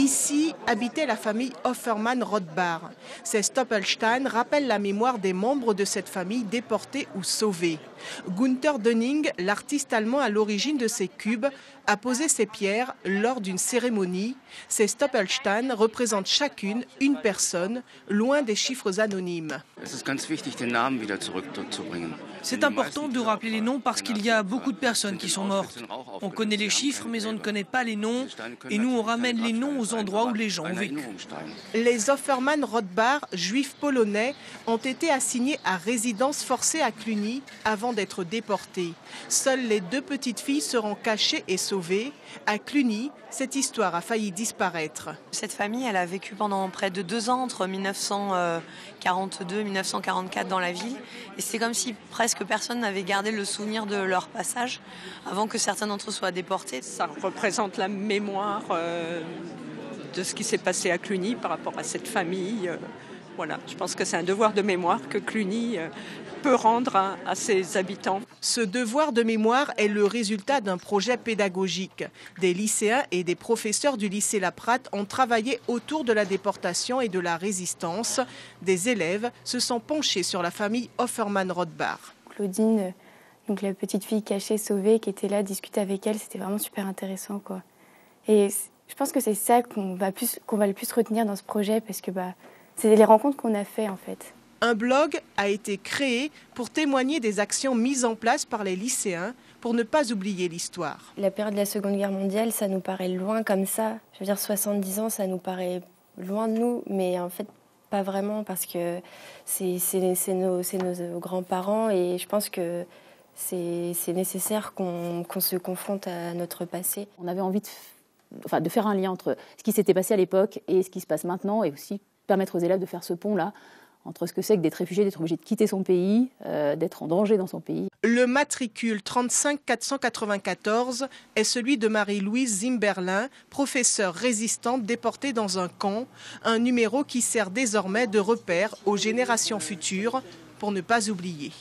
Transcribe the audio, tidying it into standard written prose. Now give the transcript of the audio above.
Ici habitait la famille Offermann-Rothbard. Ces Stoppelstein rappellent la mémoire des membres de cette famille déportés ou sauvés. Gunther Döning, l'artiste allemand à l'origine de ces cubes, a posé ses pierres lors d'une cérémonie. Ces Stoppelstein représentent chacune une personne, loin des chiffres anonymes. C'est important de rappeler les noms parce qu'il y a beaucoup de personnes qui sont mortes. On connaît les chiffres mais on ne connaît pas les noms et nous on ramène les noms aux endroits où les gens ont vécu. Les Offermann-Rothbard, juifs polonais, ont été assignés à résidence forcée à Cluny avant d'être déportés. Seules les deux petites filles seront cachées et sauvées. À Cluny, cette histoire a failli disparaître. Cette famille, elle a vécu pendant près de 2 ans, entre 1942 et 1944 dans la ville. Et c'est comme si presque personne n'avait gardé le souvenir de leur passage avant que certains d'entre eux soient déportés. Ça représente la mémoire de ce qui s'est passé à Cluny par rapport à cette famille. Voilà, je pense que c'est un devoir de mémoire que Cluny peut rendre à ses habitants. Ce devoir de mémoire est le résultat d'un projet pédagogique. Des lycéens et des professeurs du lycée La Pratte ont travaillé autour de la déportation et de la résistance. Des élèves se sont penchés sur la famille Offermann-Rothbard. Claudine, donc la petite fille cachée, sauvée, qui était là, discuter avec elle, c'était vraiment super intéressant, quoi. Et je pense que c'est ça qu'on va le plus retenir dans ce projet, parce que c'est les rencontres qu'on a fait, en fait. Un blog a été créé pour témoigner des actions mises en place par les lycéens pour ne pas oublier l'histoire. La période de la Seconde Guerre mondiale, ça nous paraît loin comme ça. Je veux dire, 70 ans, ça nous paraît loin de nous, mais en fait, pas vraiment, parce que c'est nos grands-parents et je pense que c'est nécessaire qu'on se confronte à notre passé. On avait envie de faire un lien entre ce qui s'était passé à l'époque et ce qui se passe maintenant et aussi permettre aux élèves de faire ce pont-là entre ce que c'est que d'être réfugié, d'être obligé de quitter son pays, d'être en danger dans son pays. Le matricule 35494 est celui de Marie-Louise Zimberlin, professeure résistante déportée dans un camp, un numéro qui sert désormais de repère aux générations futures pour ne pas oublier.